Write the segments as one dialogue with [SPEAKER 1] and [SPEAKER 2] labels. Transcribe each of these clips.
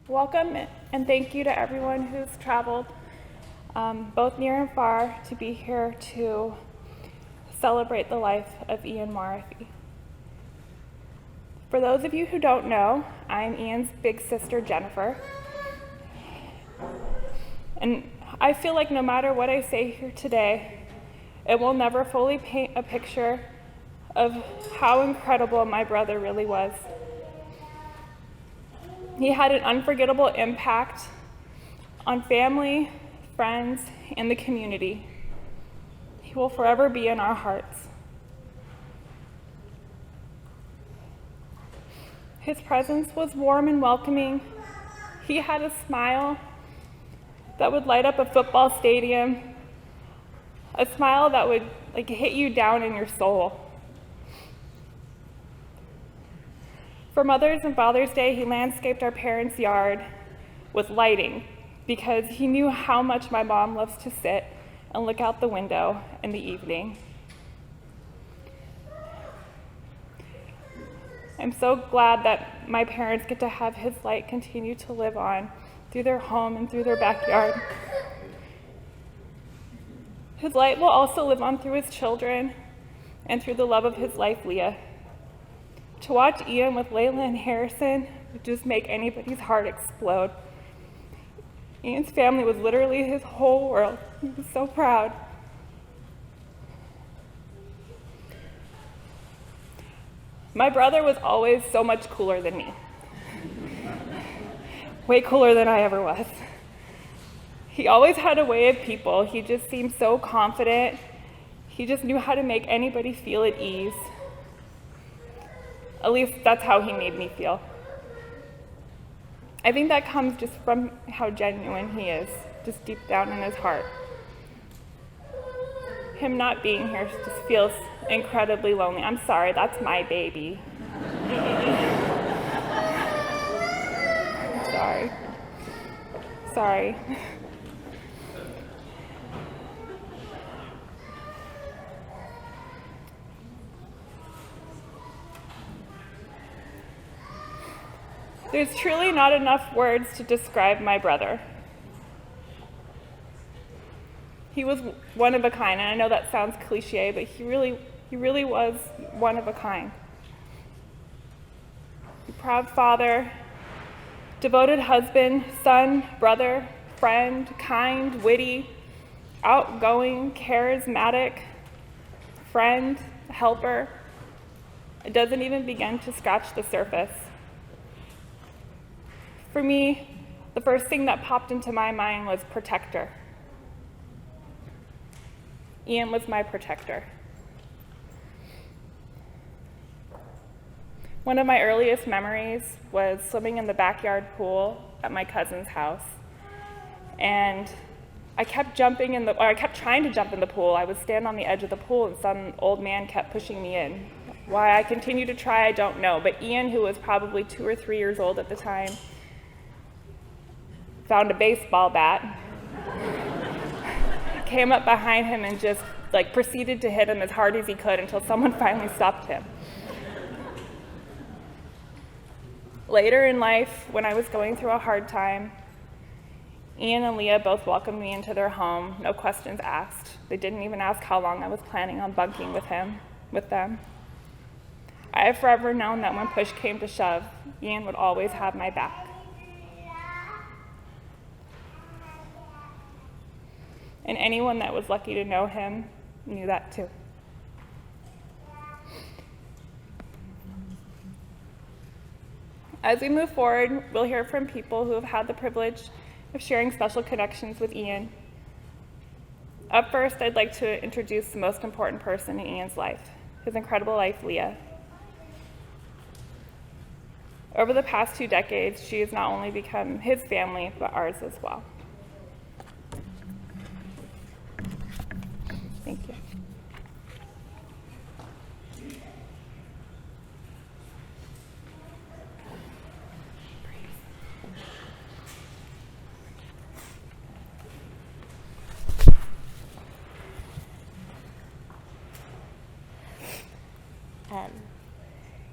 [SPEAKER 1] Welcome and thank you to everyone who's traveled, both near and far, to be here to celebrate the life of Ian Maarefi. For those of you who don't know, I'm Ian's big sister, Jennifer. And I feel like no matter what I say here today, it will never fully paint a picture of how incredible my brother really was. He had an unforgettable impact on family, friends, and the community. He will forever be in our hearts. His presence was warm and welcoming. He had a smile that would light up a football stadium, a smile that would hit you down in your soul. For Mother's and Father's Day, he landscaped our parents' yard with lighting because he knew how much my mom loves to sit and look out the window in the evening. I'm so glad that my parents get to have his light continue to live on through their home and through their backyard. His light will also live on through his children and through the love of his wife, Leah. To watch Ian with Layla and Harrison would just make anybody's heart explode. Ian's family was literally his whole world. He was so proud. My brother was always so much cooler than me. Way cooler than I ever was. He always had a way of people. He just seemed so confident. He just knew how to make anybody feel at ease. At least that's how he made me feel. I think that comes just from how genuine he is, just deep down in his heart. Him not being here just feels incredibly lonely. I'm sorry, that's my baby. Sorry. There's truly not enough words to describe my brother. He was one of a kind, and I know that sounds cliche, but he really was one of a kind. A proud father, devoted husband, son, brother, friend, kind, witty, outgoing, charismatic, friend, helper. It doesn't even begin to scratch the surface. For me, the first thing that popped into my mind was protector. Ian was my protector. One of my earliest memories was swimming in the backyard pool at my cousin's house. And I kept trying to jump in the pool. I would stand on the edge of the pool and some old man kept pushing me in. Why I continued to try, I don't know. But Ian, who was probably 2 or 3 years old at the time, found a baseball bat, came up behind him and just proceeded to hit him as hard as he could until someone finally stopped him. Later in life, when I was going through a hard time, Ian and Leah both welcomed me into their home, no questions asked. They didn't even ask how long I was planning on bunking with them. I have forever known that when push came to shove, Ian would always have my back. And anyone that was lucky to know him knew that too. As we move forward, we'll hear from people who have had the privilege of sharing special connections with Ian. Up first, I'd like to introduce the most important person in Ian's life, his incredible wife, Leah. Over the past 2 decades, she has not only become his family, but ours as well. Thank you.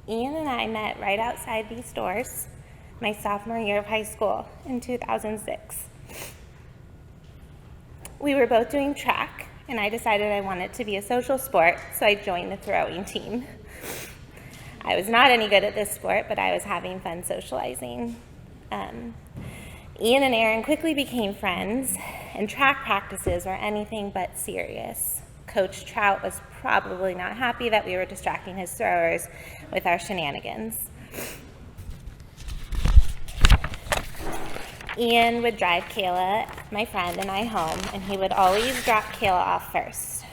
[SPEAKER 2] Ian and I met right outside these doors my sophomore year of high school in 2006. We were both doing track, and I decided I wanted to be a social sport, so I joined the throwing team. I was not any good at this sport, but I was having fun socializing. Ian and Aaron quickly became friends, and track practices were anything but serious. Coach Trout was probably not happy that we were distracting his throwers with our shenanigans. Ian would drive Kayla, my friend, and I home, and he would always drop Kayla off first.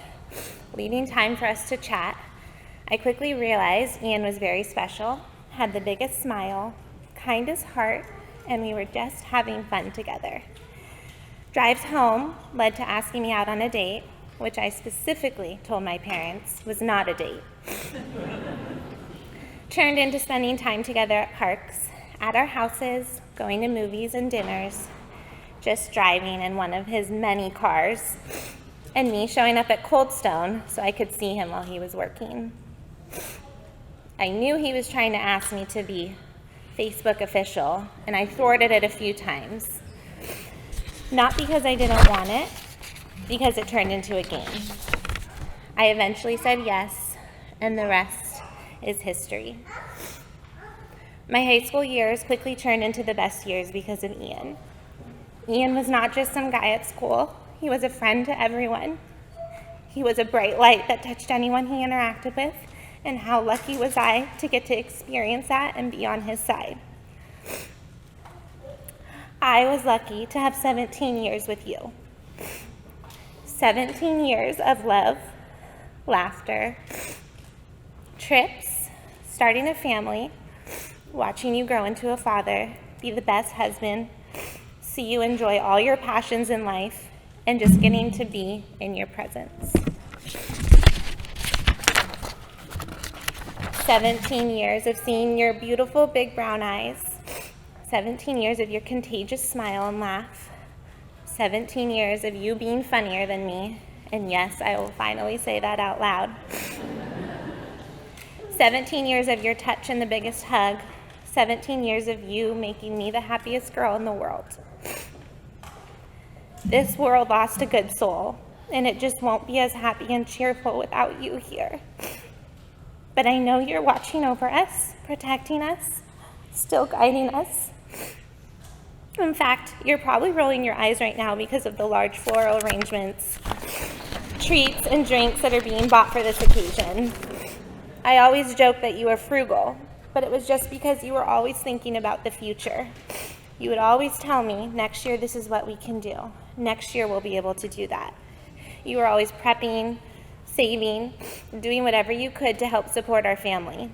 [SPEAKER 2] Leaving time for us to chat, I quickly realized Ian was very special, had the biggest smile, kindest heart, and we were just having fun together. Drives home led to asking me out on a date, which I specifically told my parents was not a date. Turned into spending time together at parks, at our houses, going to movies and dinners, just driving in one of his many cars, and me showing up at Cold Stone so I could see him while he was working. I knew he was trying to ask me to be Facebook official, and I thwarted it a few times. Not because I didn't want it, because it turned into a game. I eventually said yes, and the rest is history. My high school years quickly turned into the best years because of Ian. Ian was not just some guy at school. He was a friend to everyone. He was a bright light that touched anyone he interacted with, and how lucky was I to get to experience that and be on his side. I was lucky to have 17 years with you. 17 years of love, laughter, trips, starting a family, watching you grow into a father, be the best husband, see you enjoy all your passions in life, and just getting to be in your presence. 17 years of seeing your beautiful big brown eyes, 17 years of your contagious smile and laugh, 17 years of you being funnier than me, and yes, I will finally say that out loud. 17 years of your touch and the biggest hug, 17 years of you making me the happiest girl in the world. This world lost a good soul, and it just won't be as happy and cheerful without you here. But I know you're watching over us, protecting us, still guiding us. In fact, you're probably rolling your eyes right now because of the large floral arrangements, treats, and drinks that are being bought for this occasion. I always joke that you are frugal, but it was just because you were always thinking about the future. You would always tell me, next year this is what we can do. Next year we'll be able to do that. You were always prepping, saving, doing whatever you could to help support our family.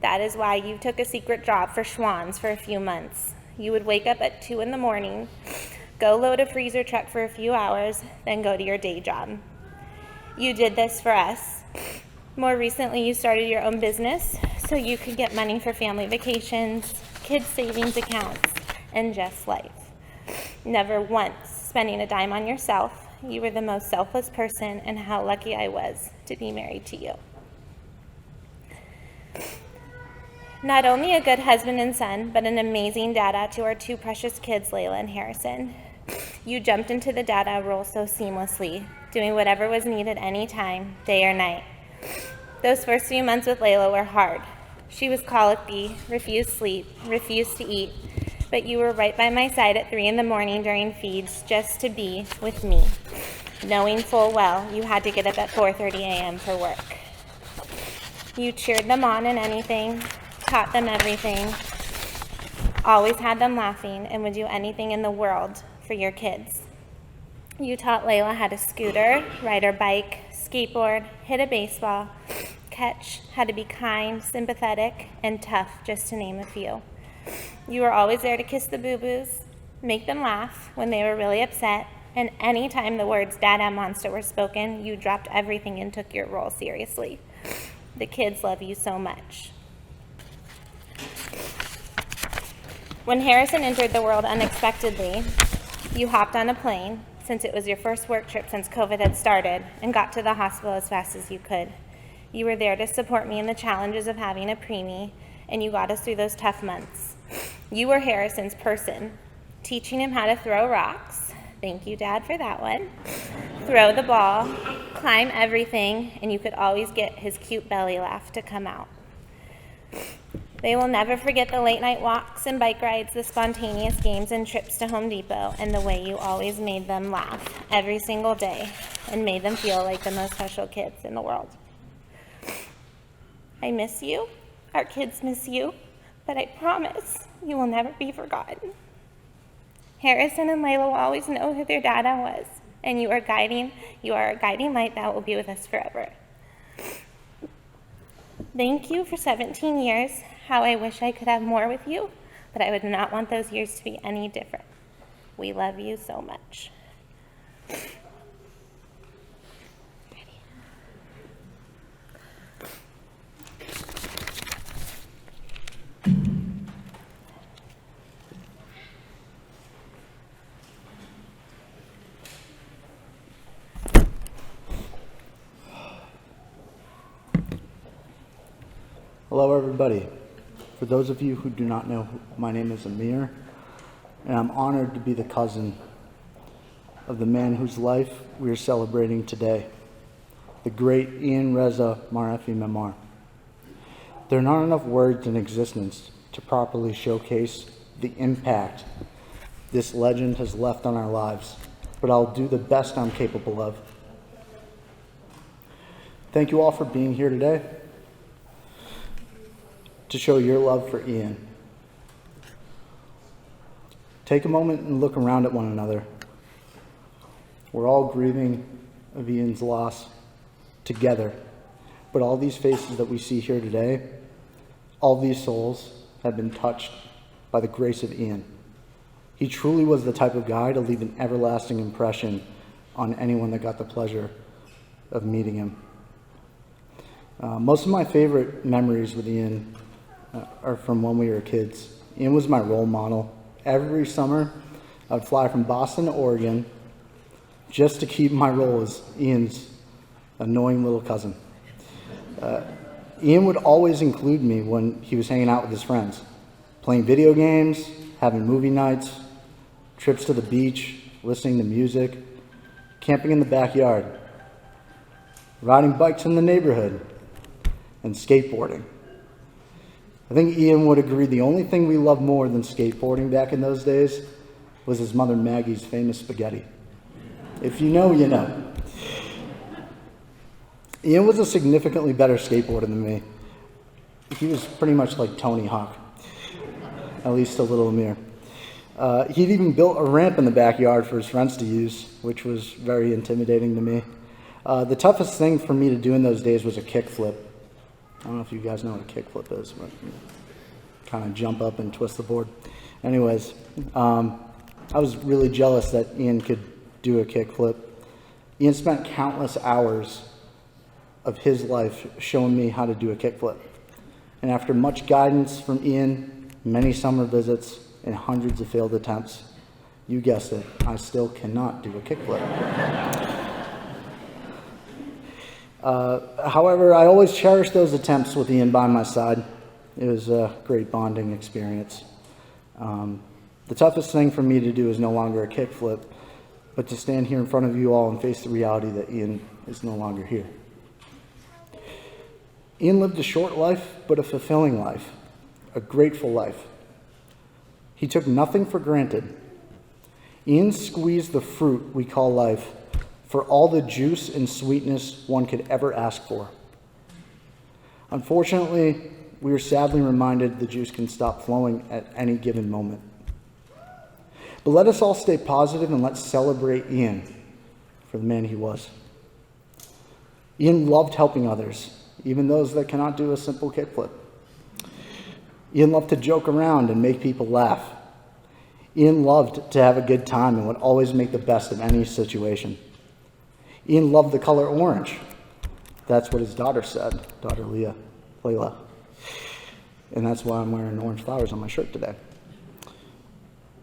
[SPEAKER 2] That is why you took a secret job for Schwann's for a few months. You would wake up at 2 in the morning, go load a freezer truck for a few hours, then go to your day job. You did this for us. More recently, you started your own business so you could get money for family vacations, kids' savings accounts, and just life. Never once spending a dime on yourself. You were the most selfless person, and how lucky I was to be married to you. Not only a good husband and son, but an amazing dada to our 2 precious kids, Layla and Harrison. You jumped into the dada role so seamlessly, doing whatever was needed anytime, day or night. Those first few months with Layla were hard. She was colicky, refused sleep, refused to eat, but you were right by my side at 3 in the morning during feeds just to be with me, knowing full well you had to get up at 4:30 a.m. for work. You cheered them on in anything, taught them everything, always had them laughing, and would do anything in the world for your kids. You taught Layla how to scooter, ride her bike, skateboard, hit a baseball, catch, how to be kind, sympathetic, and tough, just to name a few. You were always there to kiss the boo-boos, make them laugh when they were really upset, and anytime the words "Dada Monster" were spoken, you dropped everything and took your role seriously. The kids love you so much. When Harrison entered the world unexpectedly, you hopped on a plane, since it was your first work trip since COVID had started, and got to the hospital as fast as you could. You were there to support me in the challenges of having a preemie, and you got us through those tough months. You were Harrison's person, teaching him how to throw rocks. Thank you, Dad, for that one. Throw the ball, climb everything, and you could always get his cute belly laugh to come out. They will never forget the late night walks and bike rides, the spontaneous games and trips to Home Depot, and the way you always made them laugh every single day and made them feel like the most special kids in the world. I miss you. Our kids miss you, but I promise you will never be forgotten. Harrison and Layla will always know who their dada was, and you are a guiding light that will be with us forever. Thank you for 17 years. How I wish I could have more with you, but I would not want those years to be any different. We love you so much.
[SPEAKER 3] Hello, everybody. For those of you who do not know, my name is Amir, and I'm honored to be the cousin of the man whose life we are celebrating today, the great Reza Maarefi Memar. There are not enough words in existence to properly showcase the impact this legend has left on our lives, but I'll do the best I'm capable of. Thank you all for being here today to show your love for Ian. Take a moment and look around at one another. We're all grieving of Ian's loss together, but all these faces that we see here today, all these souls have been touched by the grace of Ian. He truly was the type of guy to leave an everlasting impression on anyone that got the pleasure of meeting him. Most of my favorite memories with Ian are from when we were kids. Ian was my role model. Every summer, I would fly from Boston to Oregon just to keep my role as Ian's annoying little cousin. Ian would always include me when he was hanging out with his friends, playing video games, having movie nights, trips to the beach, listening to music, camping in the backyard, riding bikes in the neighborhood, and skateboarding. I think Ian would agree the only thing we loved more than skateboarding back in those days was his mother Maggie's famous spaghetti. If you know, you know. Ian was a significantly better skateboarder than me. He was pretty much like Tony Hawk, at least a little Amir. He'd even built a ramp in the backyard for his friends to use, which was very intimidating to me. The toughest thing for me to do in those days was a kickflip. I don't know if you guys know what a kickflip is, but kind of jump up and twist the board. Anyways, I was really jealous that Ian could do a kickflip. Ian spent countless hours of his life showing me how to do a kickflip. And after much guidance from Ian, many summer visits, and hundreds of failed attempts, you guessed it, I still cannot do a kickflip. However, I always cherished those attempts with Ian by my side. It was a great bonding experience. The toughest thing for me to do is no longer a kickflip, but to stand here in front of you all and face the reality that Ian is no longer here. Ian lived a short life, but a fulfilling life, a grateful life. He took nothing for granted. Ian squeezed the fruit we call life for all the juice and sweetness one could ever ask for. Unfortunately, we are sadly reminded the juice can stop flowing at any given moment. But let us all stay positive and let's celebrate Ian for the man he was. Ian loved helping others, even those that cannot do a simple kickflip. Ian loved to joke around and make people laugh. Ian loved to have a good time and would always make the best of any situation. Ian loved the color orange. That's what his daughter said, daughter Layla. And that's why I'm wearing orange flowers on my shirt today.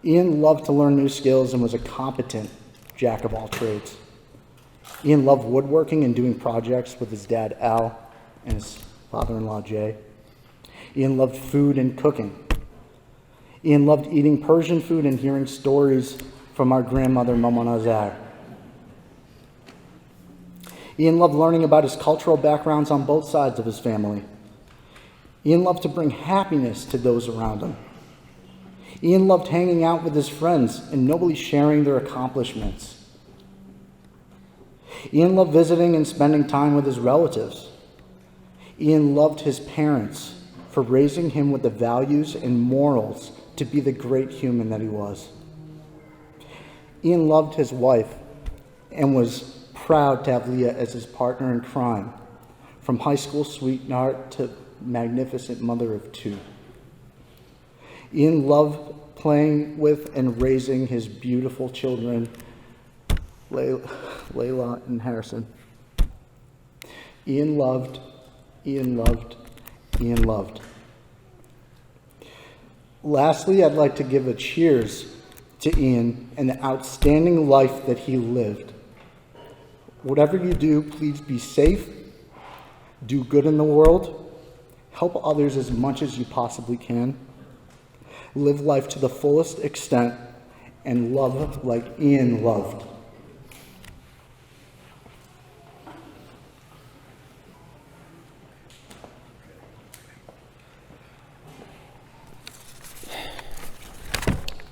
[SPEAKER 3] Ian loved to learn new skills and was a competent jack of all trades. Ian loved woodworking and doing projects with his dad Al and his father-in-law Jay. Ian loved food and cooking. Ian loved eating Persian food and hearing stories from our grandmother, Mama Nazar. Ian loved learning about his cultural backgrounds on both sides of his family. Ian loved to bring happiness to those around him. Ian loved hanging out with his friends and nobly sharing their accomplishments. Ian loved visiting and spending time with his relatives. Ian loved his parents for raising him with the values and morals to be the great human that he was. Ian loved his wife and was proud to have Leah as his partner in crime, from high school sweetheart to magnificent mother of two. Ian loved playing with and raising his beautiful children, Layla and Harrison. Ian loved, Ian loved, Ian loved. Lastly, I'd like to give a cheers to Ian and the outstanding life that he lived. Whatever you do, please be safe, do good in the world, help others as much as you possibly can, live life to the fullest extent, and love like Ian loved.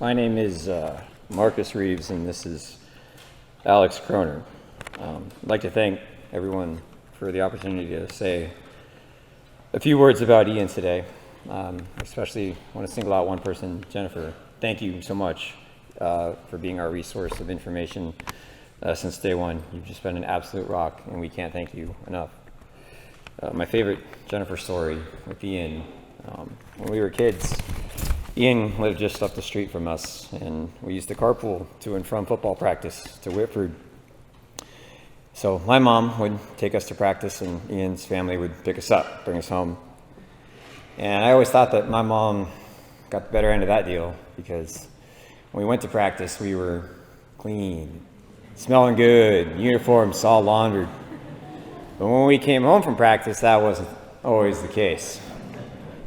[SPEAKER 4] My name is Marcus Reeves, and this is Alex Kroner. I'd like to thank everyone for the opportunity to say a few words about Ian today. Especially want to single out one person, Jennifer. Thank you so much for being our resource of information since day one. You've just been an absolute rock, and we can't thank you enough. My favorite Jennifer story with Ian, when we were kids, Ian lived just up the street from us, and we used to carpool to and from football practice to Whitford. So my mom would take us to practice, and Ian's family would pick us up, bring us home. And I always thought that my mom got the better end of that deal, because when we went to practice, we were clean, smelling good, uniforms all laundered. But when we came home from practice, that wasn't always the case.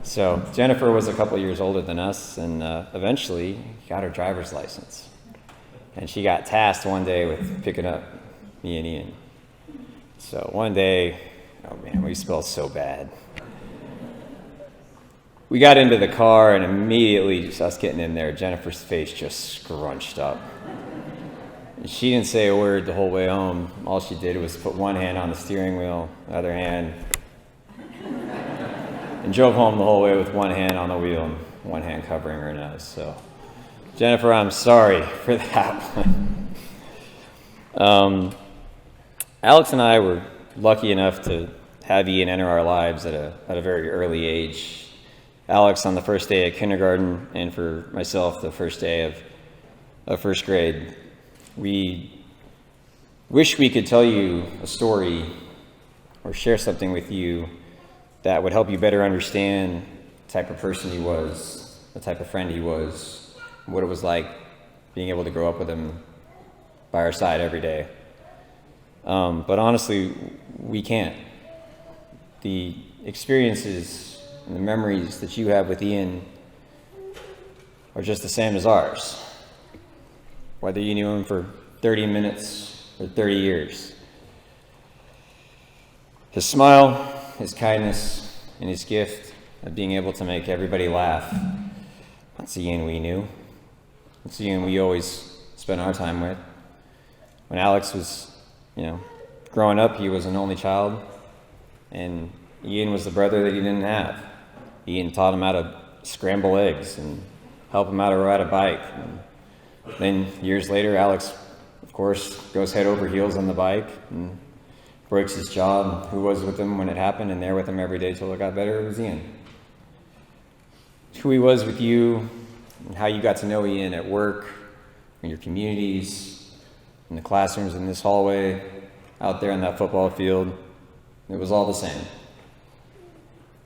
[SPEAKER 4] So Jennifer was a couple years older than us, and eventually got her driver's license. And she got tasked one day with picking up me and Ian. So one day, oh man, we smelled so bad. We got into the car, and immediately, just us getting in there, Jennifer's face just scrunched up. And she didn't say a word the whole way home. All she did was put one hand on the steering wheel, the other hand, and drove home the whole way with one hand on the wheel and one hand covering her nose. So, Jennifer, I'm sorry for that one. Alex and I were lucky enough to have Ian enter our lives at a very early age. Alex on the first day of kindergarten, and for myself the first day of first grade. We wish we could tell you a story or share something with you that would help you better understand the type of person he was, the type of friend he was, what it was like being able to grow up with him by our side every day. But honestly, we can't. The experiences and the memories that you have with Ian are just the same as ours, whether you knew him for 30 minutes or 30 years. His smile, his kindness, and his gift of being able to make everybody laugh, that's the Ian we knew. That's the Ian we always spent our time with. When Alex was, growing up, he was an only child, and Ian was the brother that he didn't have. Ian taught him how to scramble eggs and help him how to ride a bike. And then years later, Alex, of course, goes head over heels on the bike and breaks his jaw. Who was with him when it happened and there with him every day till it got better? It was Ian. Who he was with you and how you got to know Ian at work, in your communities, in the classrooms, in this hallway, out there on that football field, it was all the same.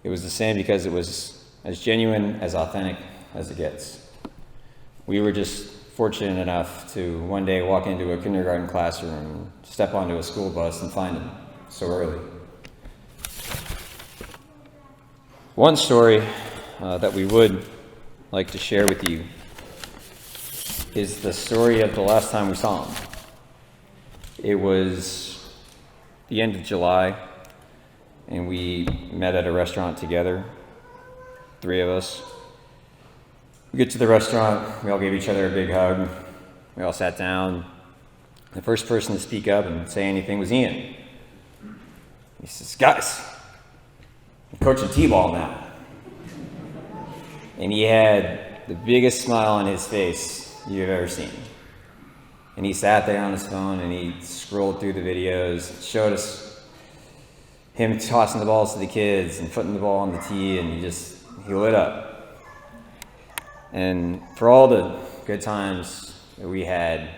[SPEAKER 4] It was the same because it was as genuine, as authentic as it gets. We were just fortunate enough to one day walk into a kindergarten classroom, step onto a school bus, and find him so early. One story that we would like to share with you is the story of the last time we saw him. It was the end of July, and we met at a restaurant together, 3 of us. We get to the restaurant, we all gave each other a big hug, we all sat down. The first person to speak up and say anything was Ian. He says, "Guys, I'm coaching T-ball now." And he had the biggest smile on his face you've ever seen. And he sat there on his phone and he scrolled through the videos, showed us him tossing the balls to the kids and putting the ball on the tee, and he lit up. And for all the good times that we had,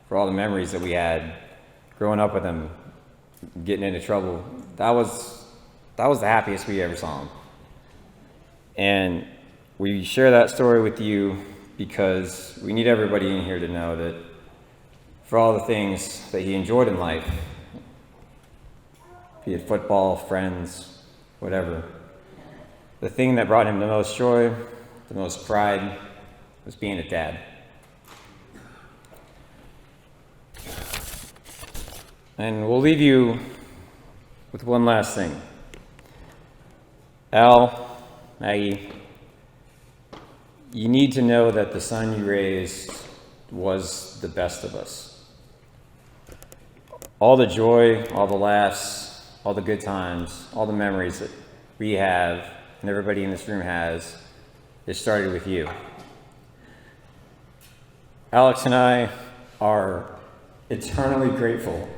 [SPEAKER 4] for all the memories that we had growing up with him, getting into trouble, that was the happiest we ever saw him. And we share that story with you because we need everybody in here to know that for all the things that he enjoyed in life, be it football, friends, whatever, the thing that brought him the most joy, the most pride, was being a dad. And we'll leave you with one last thing. Al, Maggie, you need to know that the son you raised was the best of us. All the joy, all the laughs, all the good times, all the memories that we have and everybody in this room has, it started with you. Alex and I are eternally grateful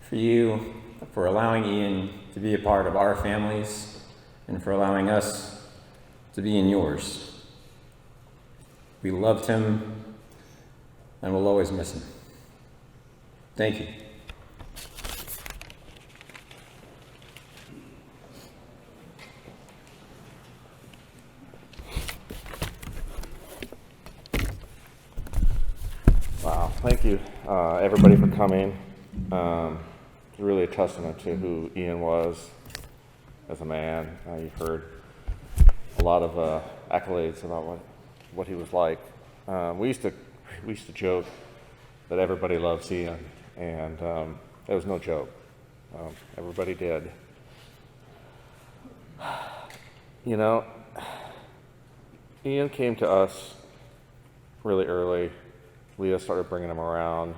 [SPEAKER 4] for you, for allowing Ian to be a part of our families and for allowing us to be in yours. We loved him and we'll always miss him. Thank you.
[SPEAKER 5] Wow, thank you everybody for coming. It's really a testament to who Ian was as a man. You've heard a lot of accolades about what he was like. We used to joke that everybody loves Ian, and it was no joke. Everybody did. You know, Ian came to us really early. Leah started bringing him around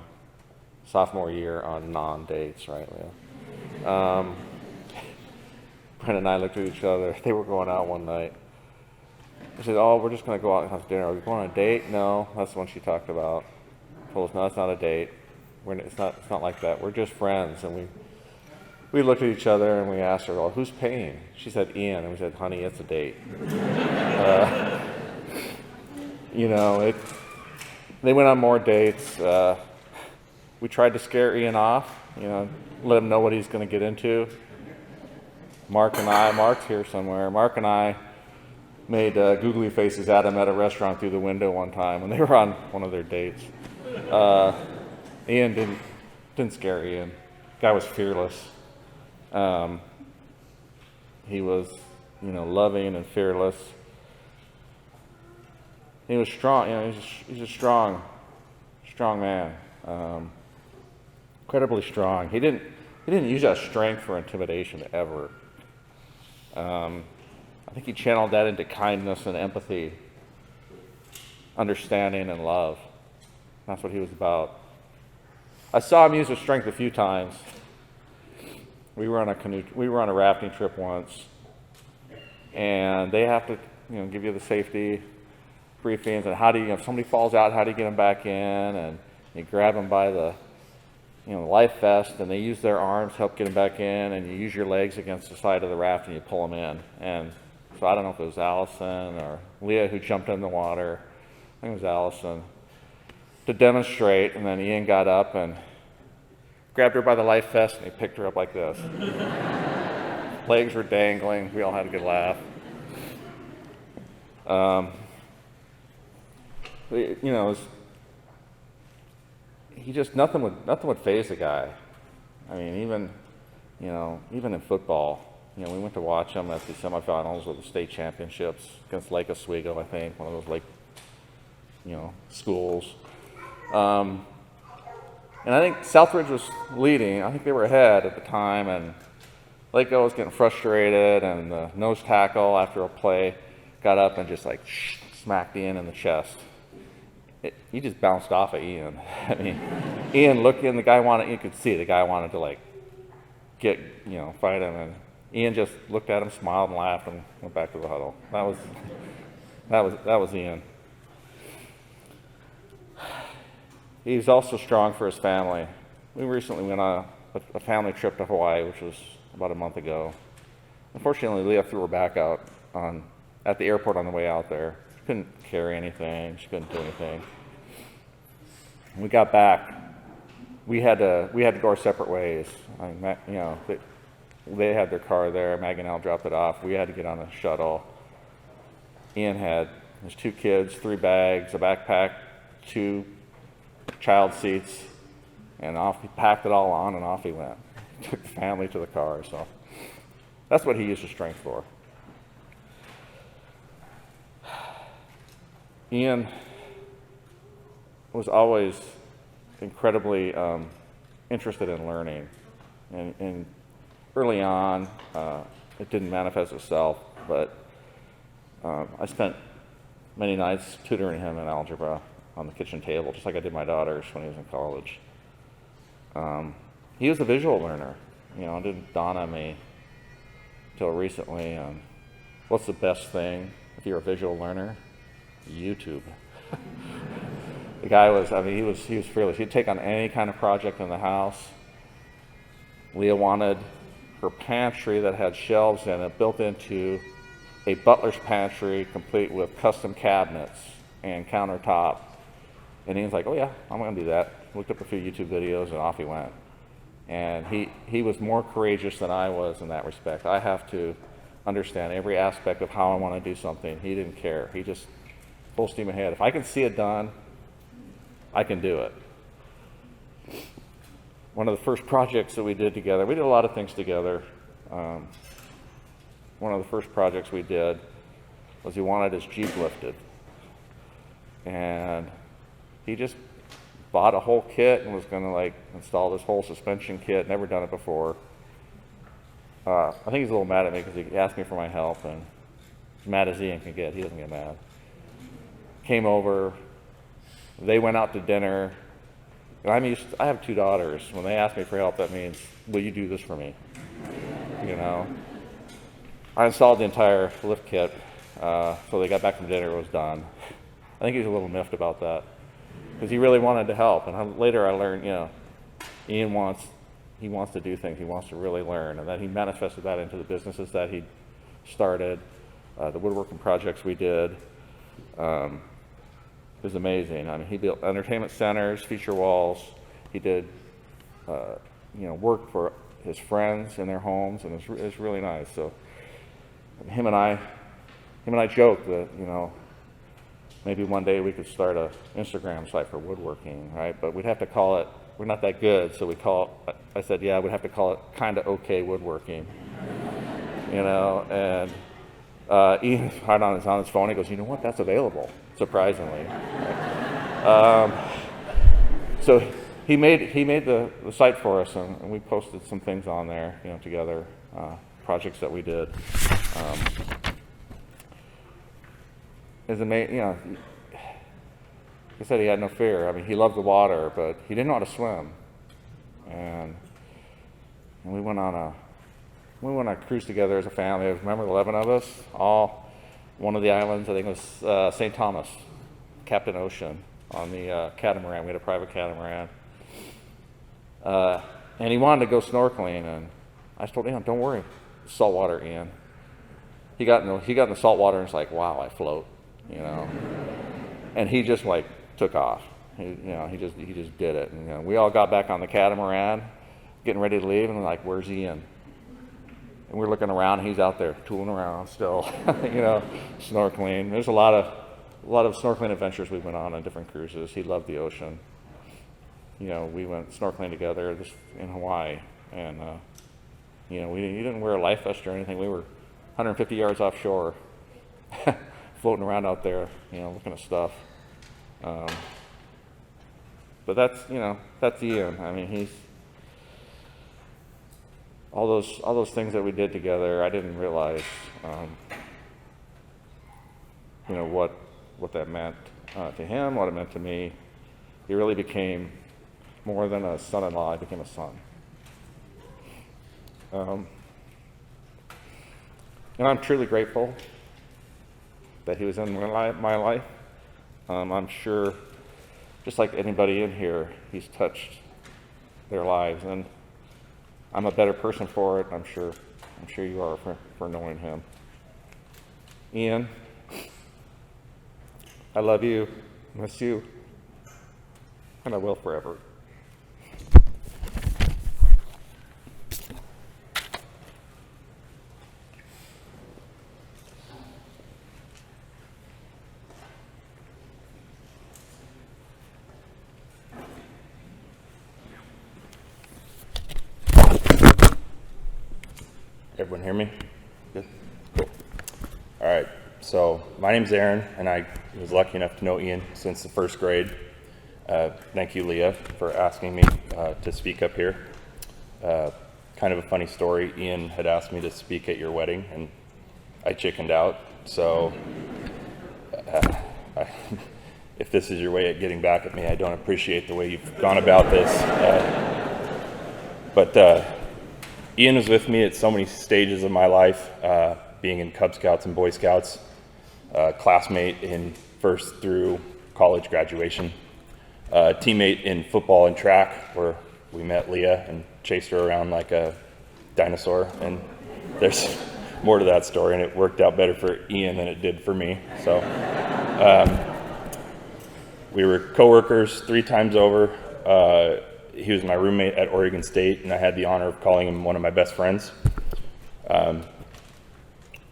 [SPEAKER 5] sophomore year on non-dates, right, Leah? Brenda and I looked at each other. They were going out one night. I said, "Oh, we're just going to go out and have dinner. Are we going on a date?" "No." That's the one she talked about. Told us, "No, it's not a date. It's not like that. We're just friends." And we looked at each other and we asked her, "Well, who's paying?" She said, "Ian." And we said, "Honey, it's a date." You know, they went on more dates. We tried to scare Ian off, you know, let him know what he's going to get into. Mark's here somewhere. Mark and I made googly faces at him at a restaurant through the window one time when they were on one of their dates. Ian didn't scare Ian. Guy was fearless. He was, you know, loving and fearless. He was strong. You know, he's a strong man. Incredibly strong. He didn't use that strength for intimidation ever. I think he channeled that into kindness and empathy, understanding and love. That's what he was about. I saw him use his strength a few times. We were on a rafting trip once, and they have to, you know, give you the safety briefings and how do you, if somebody falls out, how do you get them back in? And you grab them by the, you know, life vest, and they use their arms to help get them back in, and you use your legs against the side of the raft and you pull them in. And so I don't know if it was Allison or Leah who jumped in the water. I think it was Allison to demonstrate, and then Ian got up and grabbed her by the life vest and he picked her up like this. Legs were dangling. We all had a good laugh. You know, he just nothing would faze the guy. I mean, even in football, You know, we went to watch them at the semifinals of the state championships against Lake Oswego, I think, one of those lake, you know, schools. And I think Southridge was leading. I think they were ahead at the time, and Lakeville was getting frustrated, and the nose tackle after a play got up and just like smacked Ian in the chest. He just bounced off of Ian. I mean, Ian looked in, you could see the guy wanted to like fight him, and Ian just looked at him, smiled and laughed, and went back to the huddle. That was Ian. He's also strong for his family. We recently went on a family trip to Hawaii, which was about a month ago. Unfortunately, Leah threw her back out at the airport on the way out there. She couldn't carry anything. She couldn't do anything. When we got back, we had to go our separate ways. They had their car there. Maggie and Al dropped it off. We had to get on a shuttle. Ian had his 2 kids, 3 bags, a backpack, 2 child seats, and off he packed it all on, and off he went. Took the family to the car. So that's what he used his strength for. Ian was always incredibly interested in learning, and early on it didn't manifest itself, but I spent many nights tutoring him in algebra on the kitchen table, just like I did my daughters when he was in college. He was a visual learner. You know, it didn't dawn on me until recently. What's the best thing if you're a visual learner? YouTube. The guy was fearless. He'd take on any kind of project in the house. Leah wanted her pantry that had shelves in it built into a butler's pantry, complete with custom cabinets and countertop. And he was like, oh yeah, I'm going to do that. Looked up a few YouTube videos, and off he went. And he was more courageous than I was in that respect. I have to understand every aspect of how I want to do something. He didn't care. He just full steam ahead. If I can see it done, I can do it. One of the first projects that we did together, we did a lot of things together. One of the first projects we did was he wanted his Jeep lifted. And he just bought a whole kit and was going to like install this whole suspension kit. Never done it before. I think he's a little mad at me because he asked me for my help, and as mad as Ian can get, he doesn't get mad. Came over. They went out to dinner. And I have 2 daughters. When they ask me for help, that means, will you do this for me? You know. I installed the entire lift kit, so they got back from dinner. It was done. I think he was a little miffed about that because he really wanted to help. And later I learned, Ian wants to do things. He wants to really learn, and then he manifested that into the businesses that he started, the woodworking projects we did. It was amazing. I mean, he built entertainment centers, feature walls. He did, work for his friends in their homes, and it was really nice. So him and I joked that, maybe one day we could start an Instagram site for woodworking, right? But we'd have to call it, we're not that good, so I said, yeah, we'd have to call it kind of okay woodworking, and Ian on his phone, he goes, you know what, that's available, surprisingly. So he made the site for us, and we posted some things on there, together, projects that we did. It's amazing, like I said, he had no fear. I mean, he loved the water, but he didn't know how to swim. And we went on a cruise together as a family. I remember 11 of us, all one of the islands, I think it was St. Thomas, Captain Ocean, on the catamaran. We had a private catamaran. And he wanted to go snorkeling, and I told him, don't worry, salt water, Ian. He got in the salt water, and it's like, wow, I float, And he just took off. He just did it. And we all got back on the catamaran, getting ready to leave, and like, where's Ian? And we're looking around, and he's out there tooling around still, snorkeling. There's a lot of snorkeling adventures we went on different cruises. He loved the ocean. We went snorkeling together in Hawaii, and You know, you didn't wear a life vest or anything. We were 150 yards offshore, floating around out there, you know, looking at stuff. But that's Ian. I mean, he's all those things that we did together. I didn't realize, what that meant to him, what it meant to me. He really became more than a son-in-law. He became a son. And I'm truly grateful that he was in my life. I'm sure, just like anybody in here, he's touched their lives, and I'm a better person for it. I'm sure you are for knowing him. Ian, I love you, miss you, and I will forever.
[SPEAKER 6] Everyone hear me? Good? Cool. All right, so my name's Aaron, and I was lucky enough to know Ian since the first grade. Thank you, Leah, for asking me to speak up here. Kind of a funny story, Ian had asked me to speak at your wedding, and I chickened out, so if this is your way at getting back at me, I don't appreciate the way you've gone about this. But Ian was with me at so many stages of my life, being in Cub Scouts and Boy Scouts, classmate in first through college graduation, teammate in football and track, where we met Leah and chased her around like a dinosaur. And there's more to that story, and it worked out better for Ian than it did for me. So we were coworkers 3 times over. He was my roommate at Oregon State, and I had the honor of calling him one of my best friends.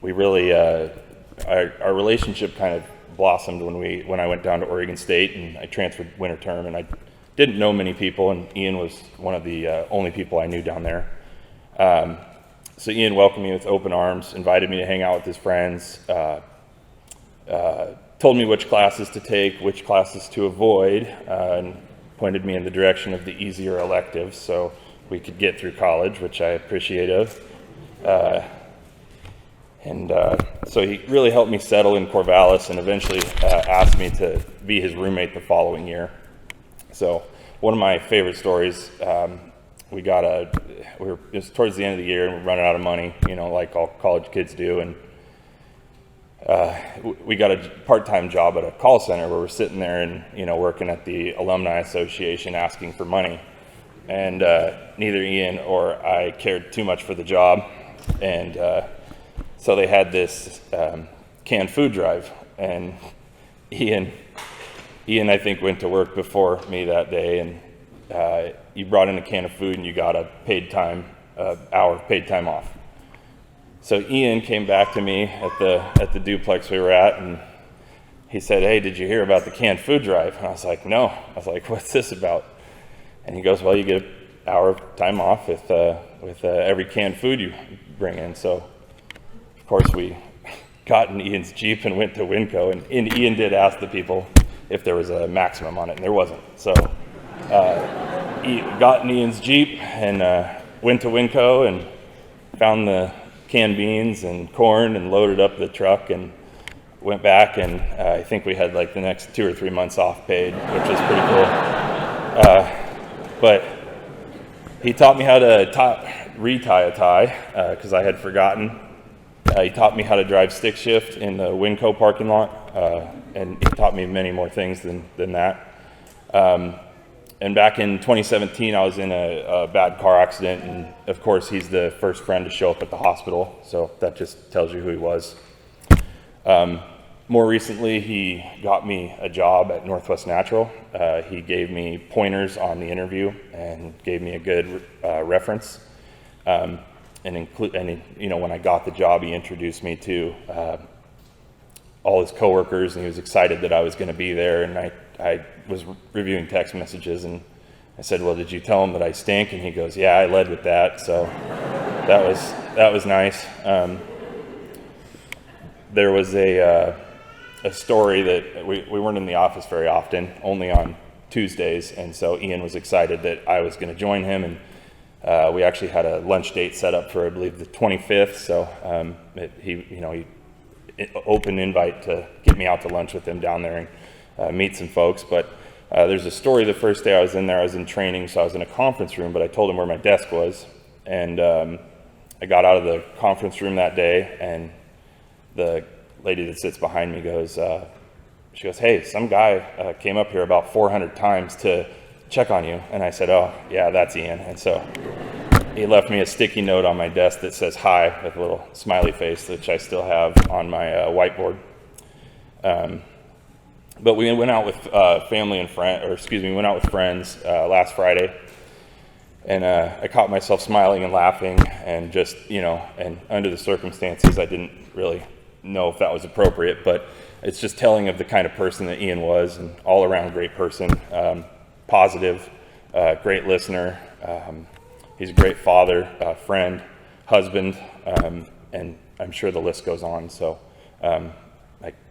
[SPEAKER 6] We really, our relationship kind of blossomed when I went down to Oregon State, and I transferred winter term, and I didn't know many people, and Ian was one of the only people I knew down there. So Ian welcomed me with open arms, invited me to hang out with his friends, told me which classes to take, which classes to avoid, and pointed me in the direction of the easier electives so we could get through college, which I appreciated. So he really helped me settle in Corvallis, and eventually asked me to be his roommate the following year. So one of my favorite stories, it was towards the end of the year, and we're running out of money, like all college kids do, and we got a part-time job at a call center where we're sitting there and, working at the Alumni Association asking for money. And neither Ian or I cared too much for the job. And so they had this canned food drive. And Ian, I think, went to work before me that day. And you brought in a can of food and you got a hour of paid time off. So Ian came back to me at the duplex we were at, and he said, "Hey, did you hear about the canned food drive?" And I was like, "No." I was like, "What's this about?" And he goes, "Well, you get an hour of time off with every canned food you bring in." So, of course, we got in Ian's Jeep and went to Winco, and Ian did ask the people if there was a maximum on it, and there wasn't. So, got in Ian's Jeep and went to Winco and found the canned beans and corn and loaded up the truck and went back, and I think we had like the next 2 or 3 months off paid, which was pretty cool. But he taught me how to retie a tie because I had forgotten. He taught me how to drive stick shift in the Winco parking lot, and he taught me many more things than that. And back in 2017, I was in a bad car accident, and of course, he's the first friend to show up at the hospital, so that just tells you who he was. More recently, he got me a job at Northwest Natural. He gave me pointers on the interview and gave me a good reference. And when I got the job, he introduced me to all his coworkers, and he was excited that I was going to be there. And I was reviewing text messages, and I said, "Well, did you tell him that I stink?" And he goes, "Yeah, I led with that." So that was nice. There was a story that we weren't in the office very often, only on Tuesdays, and so Ian was excited that I was going to join him, and we actually had a lunch date set up for, I believe, the 25th. So he open invite to get me out to lunch with him down there and meet some folks. But there's a story. The first day I was in there, I was in training, so I was in a conference room, but I told him where my desk was, and I got out of the conference room that day, and the lady that sits behind me goes, she goes, "Hey, some guy came up here about 400 times to check on you." And I said, "Oh, yeah, that's Ian." And so he left me a sticky note on my desk that says "Hi" with a little smiley face, which I still have on my whiteboard. But we went out with family and we went out with friends last Friday. And I caught myself smiling and laughing, and just, and under the circumstances, I didn't really know if that was appropriate, but it's just telling of the kind of person that Ian was, and all around great person, positive, great listener. He's a great father, friend, husband, and I'm sure the list goes on. So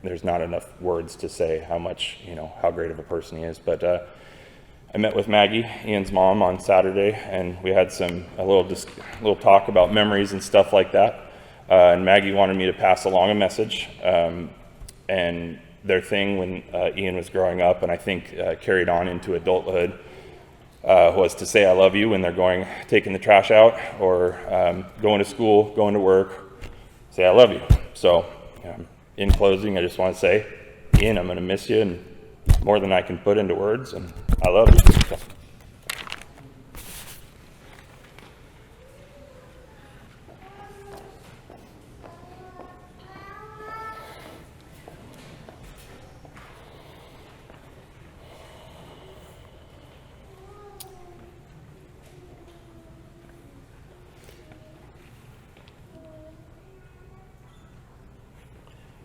[SPEAKER 6] there's not enough words to say how much, how great of a person he is. But I met with Maggie, Ian's mom, on Saturday, and we had a little talk about memories and stuff like that. And Maggie wanted me to pass along a message. And their thing when Ian was growing up, and I think carried on into adulthood, was to say "I love you" when they're taking the trash out, or going to school, going to work. Say "I love you." So, in closing, I just want to say, Ian, I'm going to miss you, and more than I can put into words, and I love you. So.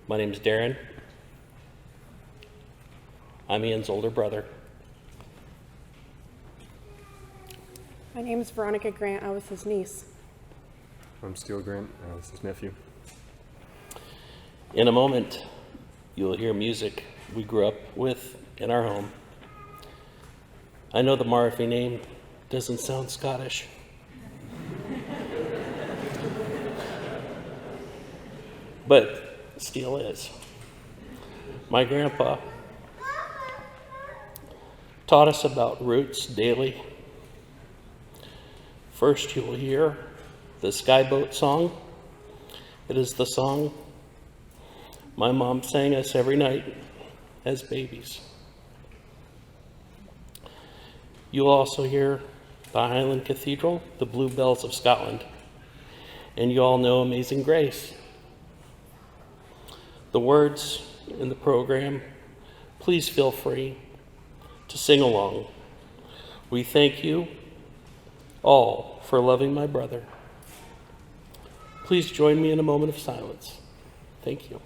[SPEAKER 7] My name's Darren. I'm Ian's older brother.
[SPEAKER 8] My name is Veronica Grant. I was his niece.
[SPEAKER 9] I'm Steele Grant. I was his nephew.
[SPEAKER 7] In a moment, you'll hear music we grew up with in our home. I know the Maarefi name doesn't sound Scottish. But Steele is. My grandpa taught us about roots daily. First, you'll hear the Skyboat song. It is the song my mom sang us every night as babies. You'll also hear the Highland Cathedral, the Blue Bells of Scotland, and you all know Amazing Grace. The words in the program, please feel free to sing along. We thank you all for loving my brother. Please join me in a moment of silence. Thank you.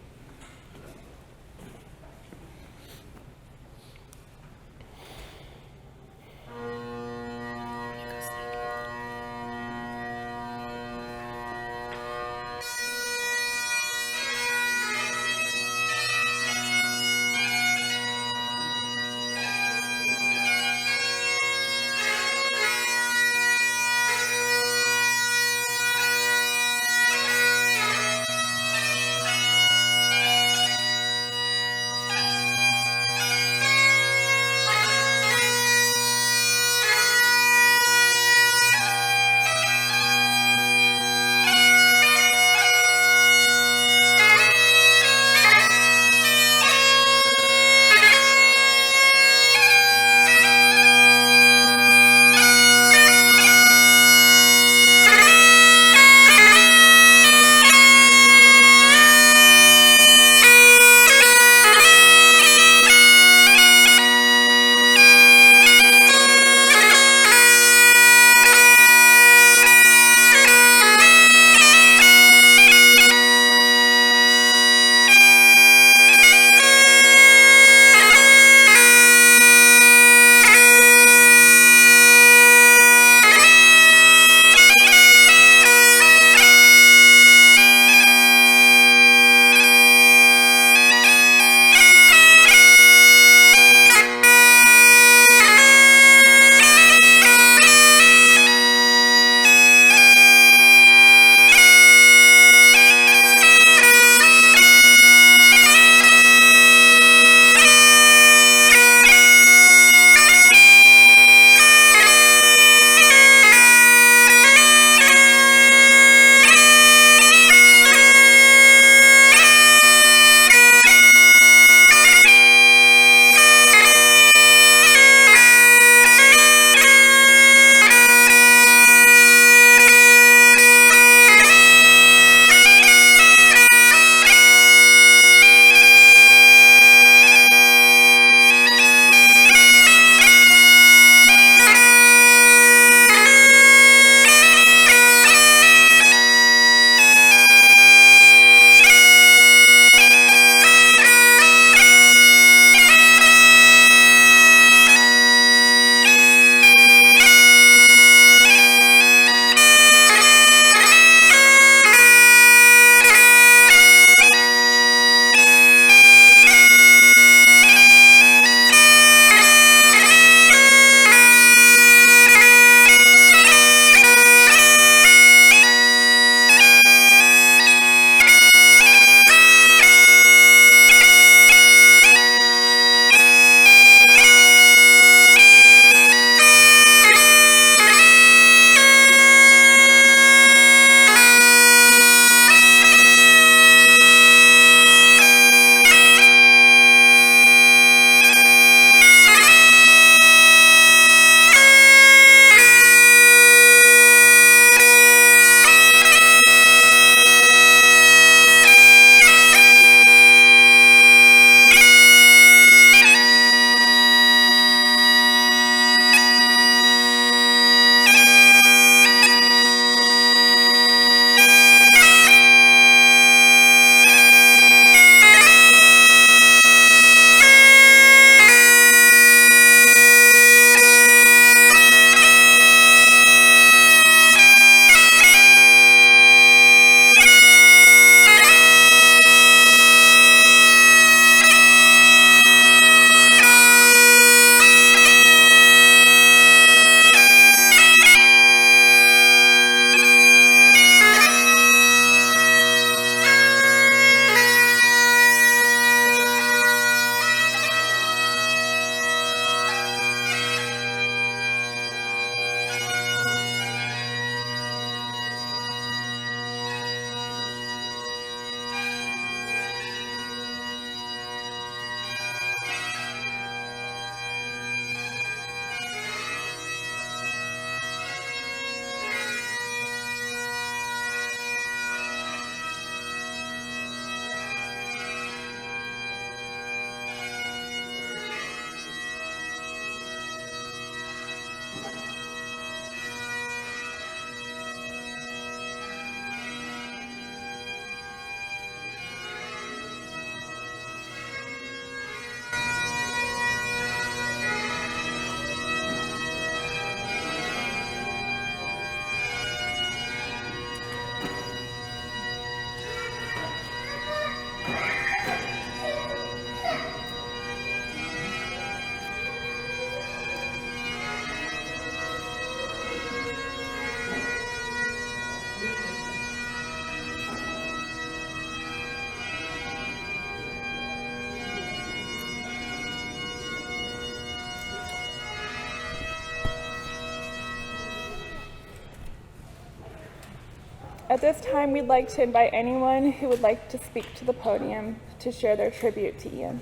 [SPEAKER 1] At this time, we'd like to invite anyone who would like to speak to the podium to share their tribute to Ian.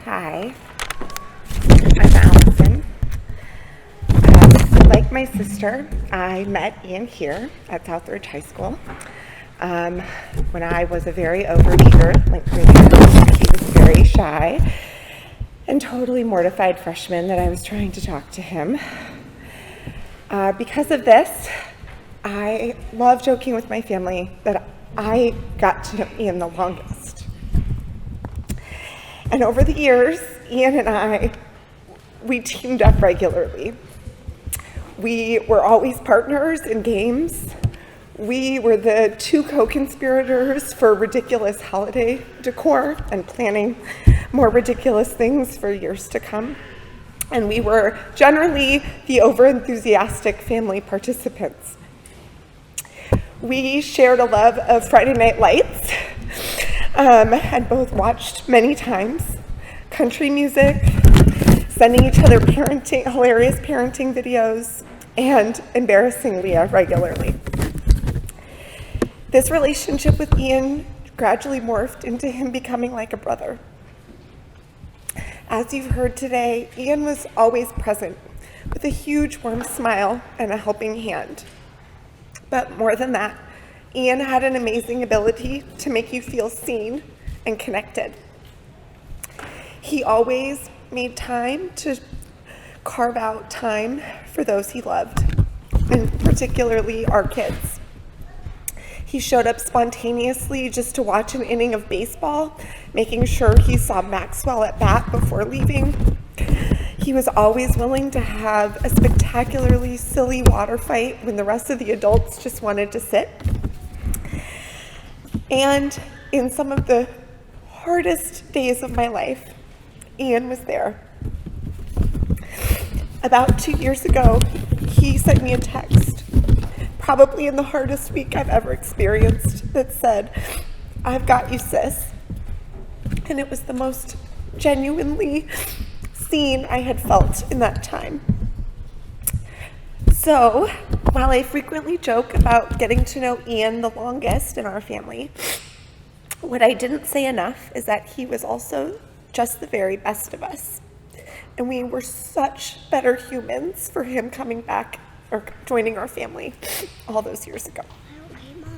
[SPEAKER 10] Hi, I'm Allison. Like my sister, I met Ian here at Southridge High School when I was a very overeager, like he was very shy and totally mortified freshman that I was trying to talk to him. Because of this, I love joking with my family that I got to know Ian the longest. And over the years, Ian and we teamed up regularly. We were always partners in games. We were the two co-conspirators for ridiculous holiday decor and planning more ridiculous things for years to come. And we were generally the over-enthusiastic family participants. We shared a love of Friday Night Lights, and both watched many times, country music, sending each other hilarious parenting videos, and embarrassing Leah regularly. This relationship with Ian gradually morphed into him becoming like a brother. As you've heard today, Ian was always present with a huge warm smile and a helping hand. But more than that, Ian had an amazing ability to make you feel seen and connected. He always made time to carve out time for those he loved, and particularly our kids. He showed up spontaneously just to watch an inning of baseball, making sure he saw Maxwell at bat before leaving. He was always willing to have a spectacularly silly water fight when the rest of the adults just wanted to sit. And in some of the hardest days of my life, Ian was there. About 2 years ago, he sent me a text, probably in the hardest week I've ever experienced, that said, "I've got you, sis." And it was the most genuinely seen I had felt in that time. So, while I frequently joke about getting to know Ian the longest in our family, what I didn't say enough is that he was also just the very best of us. And we were such better humans for him coming back or joining our family all those years ago.
[SPEAKER 11] Okay, Mom.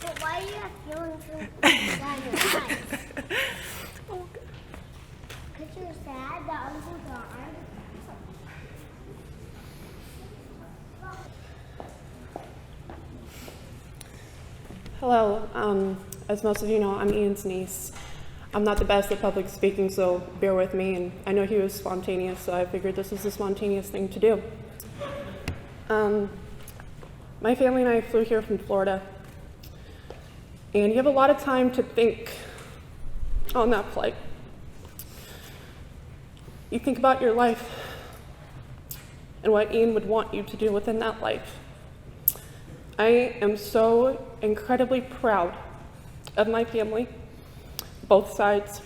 [SPEAKER 11] But why do you have feelings down your eyes? Because you're sad that Uncle died.
[SPEAKER 8] Hello. As most of you know, I'm Ian's niece. I'm not the best at public speaking, so bear with me. And I know he was spontaneous, so I figured this was the spontaneous thing to do. My family and I flew here from Florida. And you have a lot of time to think on that flight. You think about your life and what Ian would want you to do within that life. I am so incredibly proud of my family, both sides.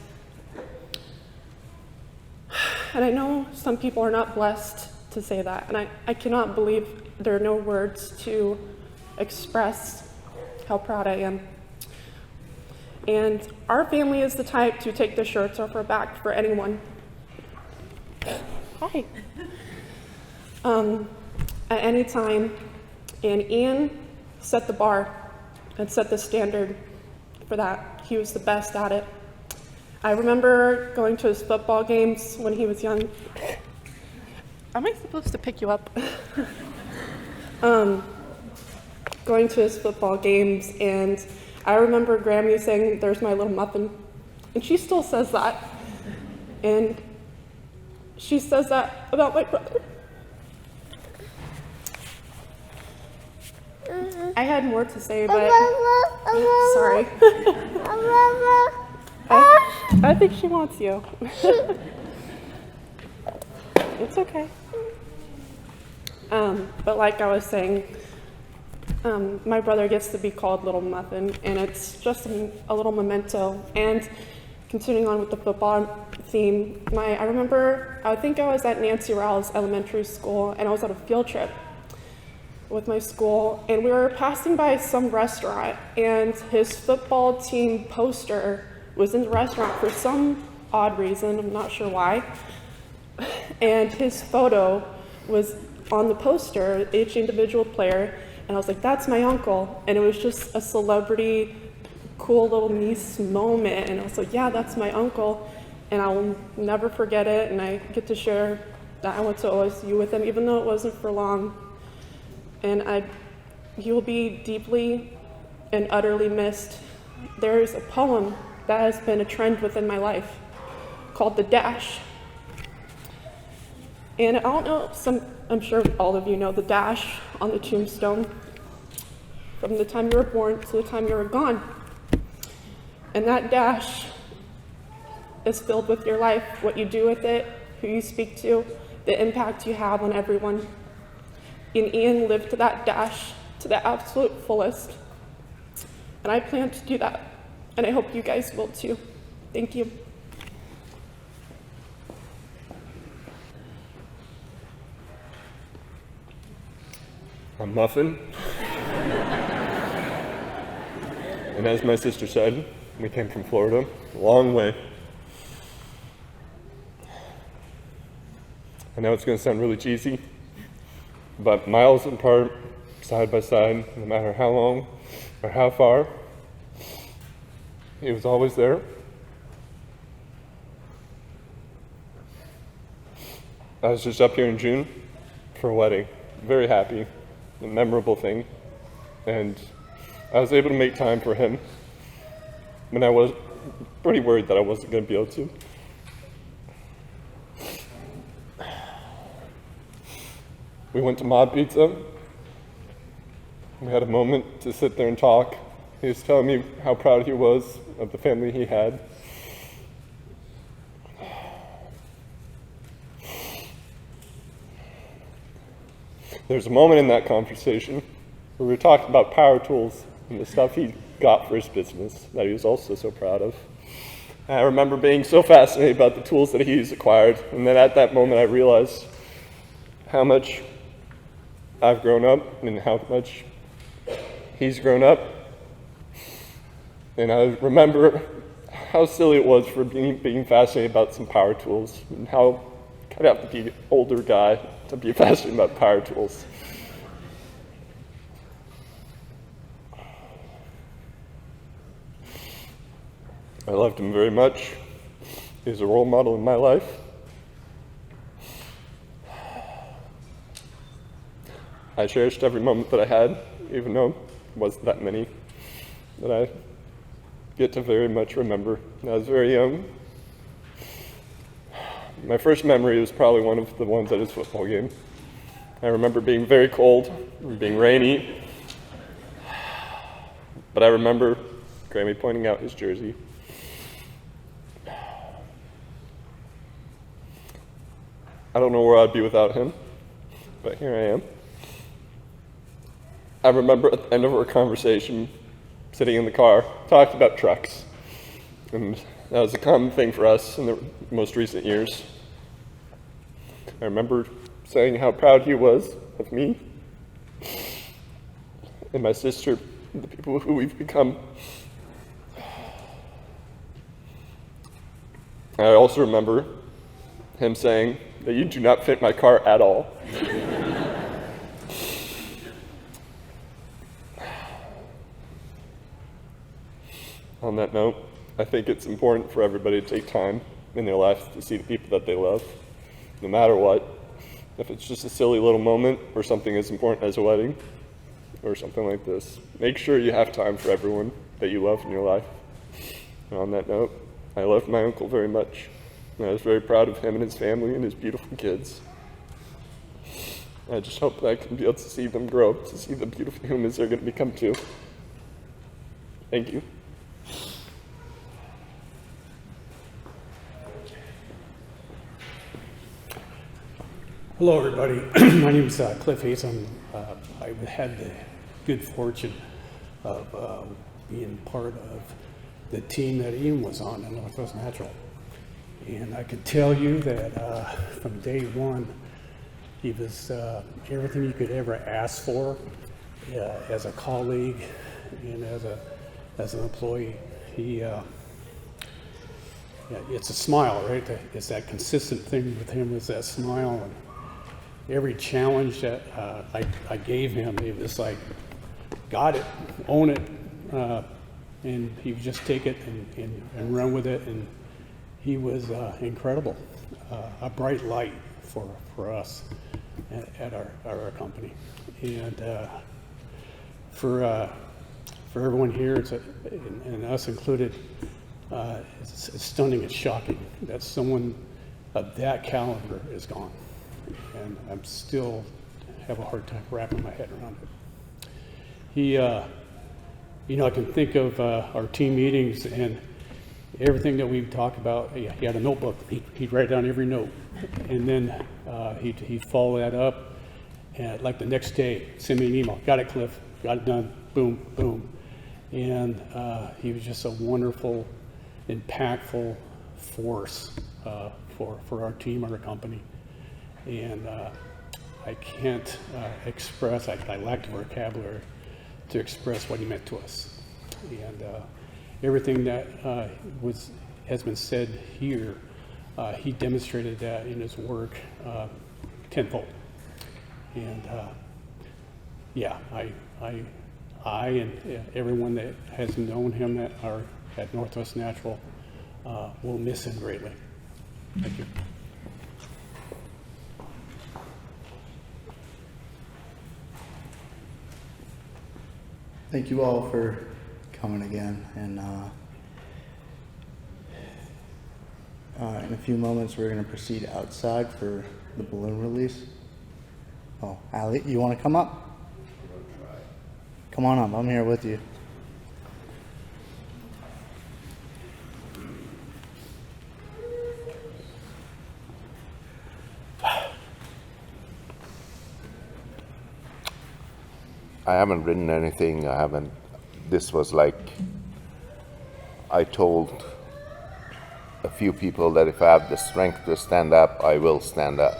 [SPEAKER 8] And I know some people are not blessed to say that, and I cannot believe there are no words to express how proud I am. And our family is the type to take the shirts off our back for anyone. Hi. At any time, and Ian set the bar and set the standard for that. He was the best at it. I remember going to his football games when he was young. Am I supposed to pick you up? Going to his football games, and I remember Grammy saying, "There's my little muffin." And she still says that. And she says that about my brother. I had more to say, but sorry. I think she wants you. It's okay. But like I was saying, My brother gets to be called Little Muffin, and it's just a little memento. And continuing on with the football theme, I remember, I think I was at Nancy Rowell's elementary school, and I was at a field trip with my school, and we were passing by some restaurant, and his football team poster was in the restaurant for some odd reason, I'm not sure why, and his photo was on the poster, each individual player, and I was like, that's my uncle, and it was just a celebrity, cool little niece moment, and I was like, yeah, that's my uncle, and I'll never forget it, and I get to share that I went to OSU with him, even though it wasn't for long, and he will be deeply and utterly missed. There's a poem that has been a trend within my life called The Dash, and I don't know, I'm sure all of you know the dash on the tombstone, from the time you were born to the time you were gone. And that dash is filled with your life, what you do with it, who you speak to, the impact you have on everyone. And Ian lived to that dash to the absolute fullest. And I plan to do that. And I hope you guys will too. Thank you.
[SPEAKER 9] I'm Muffin. And as my sister said, we came from Florida, a long way. I know it's going to sound really cheesy, but miles apart, side by side, no matter how long or how far, he was always there. I was just up here in June for a wedding, very happy. A memorable thing, and I was able to make time for him when I was pretty worried that I wasn't going to be able to. We went to Mob Pizza. We had a moment to sit there and talk. He was telling me how proud he was of the family he had. There's a moment in that conversation where we were talking about power tools and the stuff he got for his business that he was also so proud of. And I remember being so fascinated about the tools that he's acquired, and then at that moment I realized how much I've grown up and how much he's grown up. And I remember how silly it was for being fascinated about some power tools and how I'd have to be an older guy to be fascinated about power tools. I loved him very much. He was a role model in my life. I cherished every moment that I had, even though it wasn't that many, that I get to very much remember. When I was very young. My first memory was probably one of the ones at his football game. I remember being very cold, being rainy, but I remember Grammy pointing out his jersey. I don't know where I'd be without him, but here I am. I remember at the end of our conversation, sitting in the car, talking about trucks, and that was a common thing for us in the most recent years. I remember saying how proud he was of me and my sister, the people who we've become. I also remember him saying that you do not fit my car at all. On that note, I think it's important for everybody to take time in their life to see the people that they love, no matter what. If it's just a silly little moment or something as important as a wedding or something like this, make sure you have time for everyone that you love in your life. And on that note, I loved my uncle very much. And I was very proud of him and his family and his beautiful kids. I just hope that I can be able to see them grow up, to see the beautiful humans they're going to become too. Thank you.
[SPEAKER 12] Hello, everybody. My name is Cliff Hayes. I had the good fortune of being part of the team that Ian was on in Northwest Natural. And I could tell you that from day one, he was everything you could ever ask for as a colleague and as an employee. It's a smile, right? It's that consistent thing with him, is that smile. And every challenge that I gave him, it was like, got it, own it. And he would just take it and run with it. And he was incredible, a bright light for us at our company. And for everyone here, and us included, it's stunning, it's shocking that someone of that caliber is gone. And I'm still have a hard time wrapping my head around it. He, I can think of our team meetings and everything that we've talked about. He had a notebook. He'd write down every note, and then he'd follow that up, and like the next day, send me an email. Got it, Cliff. Got it done. Boom, boom. And he was just a wonderful, impactful force for our team, our company. And I can't express. I lack the vocabulary to express what he meant to us. And everything that has been said here, he demonstrated that in his work tenfold. And I and everyone that has known him that are at Northwest Natural will miss him greatly. Thank you.
[SPEAKER 3] Thank you all for coming again. And in a few moments, we're going to proceed outside for the balloon release. Oh, Allie, you want to come up? Come on up. I'm here with you.
[SPEAKER 13] I haven't written anything. This was like, I told a few people that if I have the strength to stand up, I will stand up.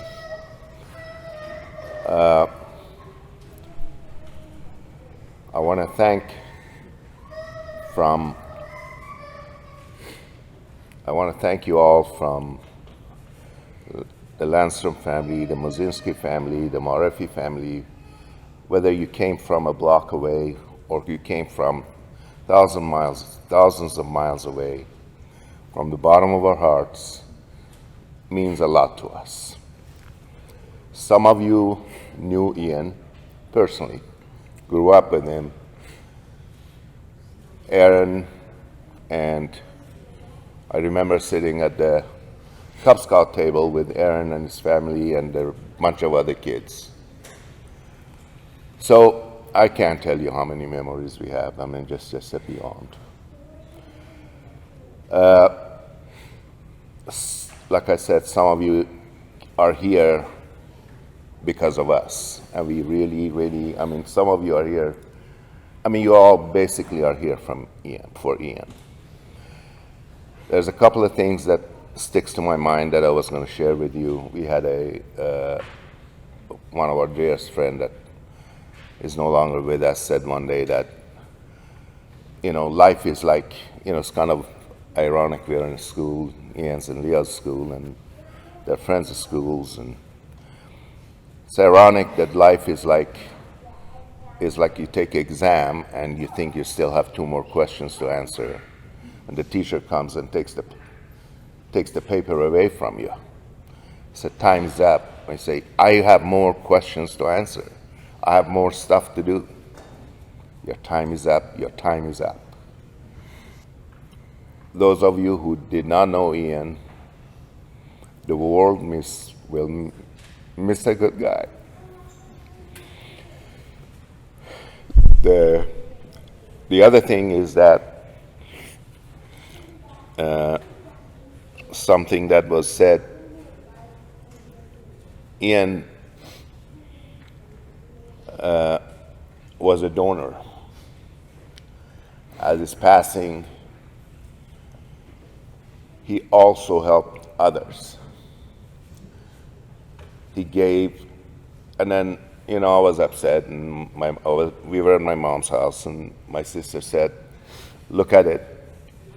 [SPEAKER 13] I want to thank you all from the Landstrom family, the Mozinski family, the Maarefi family, whether you came from a block away or you came from thousands of miles away, from the bottom of our hearts, means a lot to us. Some of you knew Ian personally, grew up with him. Aaron, and I remember sitting at the Cub Scout table with Aaron and his family and a bunch of other kids. So I can't tell you how many memories we have. I mean, just beyond. Like I said, some of you are here because of us. And we really, I mean, some of you are here. I mean, you all basically are here for Ian. There's a couple of things that sticks to my mind that I was going to share with you. We had one of our dearest friend that is no longer with us said one day that, life is like, it's kind of ironic. We're in school, Ian's in Leah's school, and they're friends at schools, and it's ironic that life is like you take an exam and you think you still have 2 more questions to answer, and the teacher comes and takes the paper away from you. So time's up. I say, I have more questions to answer. I have more stuff to do. Your time is up. Your time is up. Those of you who did not know Ian, the world will miss a good guy. The other thing is that something that was said, Ian was a donor. At his passing, he also helped others. He gave, and then, I was upset, and we were at my mom's house, and my sister said, look at it.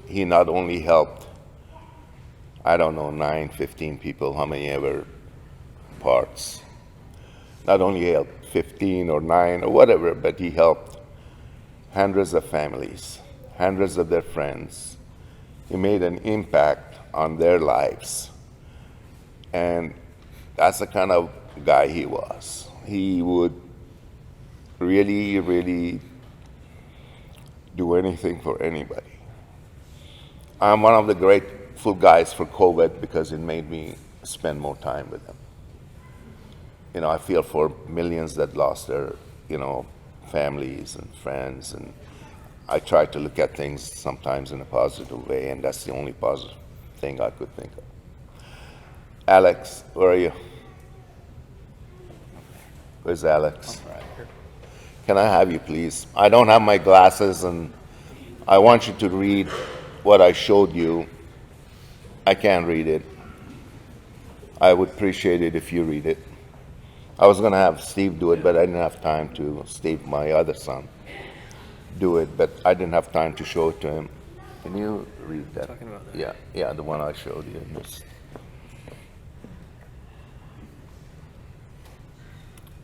[SPEAKER 13] He not only helped, 9, 15 people, how many ever parts. Not only helped 15 or 9 or whatever, but he helped hundreds of families, hundreds of their friends. He made an impact on their lives. And that's the kind of guy he was. He would really, really do anything for anybody. I'm one of the grateful guys for COVID because it made me spend more time with him. I feel for millions that lost their, families and friends, and I try to look at things sometimes in a positive way, and that's the only positive thing I could think of. Alex, where are you? Where's Alex? Can I have you, please? I don't have my glasses, and I want you to read what I showed you. I can't read it. I would appreciate it if you read it. I was going to have Steve do it, but I didn't have time to. Steve, my other son, do it, but I didn't have time to show it to him. Can you read that?
[SPEAKER 14] Talking about that.
[SPEAKER 13] Yeah, the one I showed you.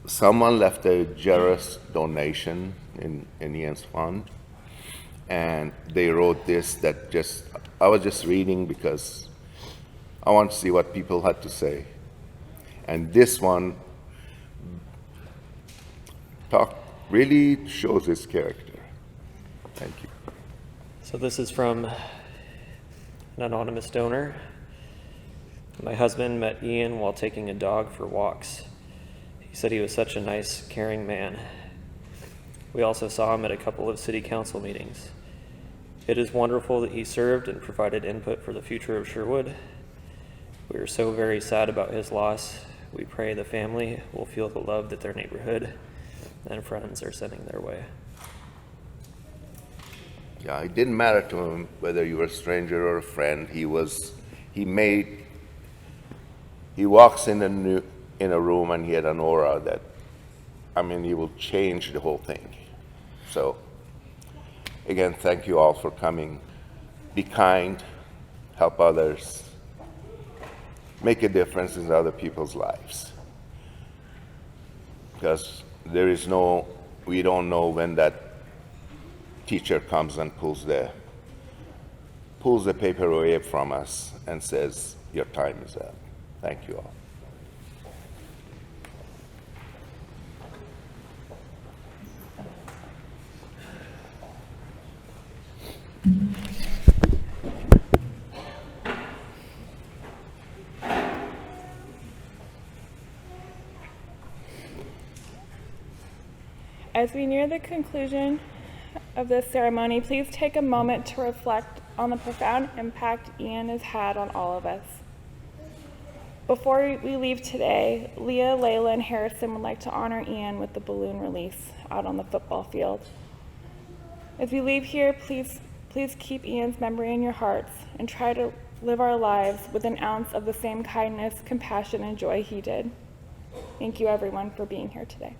[SPEAKER 13] Someone left a generous donation in Ian's fund, and they wrote this that I was just reading because I want to see what people had to say. And this one really shows his character. Thank you.
[SPEAKER 14] So this is from an anonymous donor. My husband met Ian while taking a dog for walks. He said he was such a nice, caring man. We also saw him at a couple of city council meetings. It is wonderful that he served and provided input for the future of Sherwood. We are so very sad about his loss. We pray the family will feel the love that their neighborhood and friends are sending their way.
[SPEAKER 13] Yeah, it didn't matter to him whether you were a stranger or a friend. He walks in a room and he had an aura that, he will change the whole thing. So, again, thank you all for coming. Be kind, help others, make a difference in other people's lives. Because we don't know when that teacher comes and pulls the paper away from us and says, your time is up. Thank you all.
[SPEAKER 1] As we near the conclusion of this ceremony, please take a moment to reflect on the profound impact Ian has had on all of us. Before we leave today, Leah, Layla, and Harrison would like to honor Ian with the balloon release out on the football field. As we leave here, please keep Ian's memory in your hearts and try to live our lives with an ounce of the same kindness, compassion, and joy he did. Thank you, everyone, for being here today.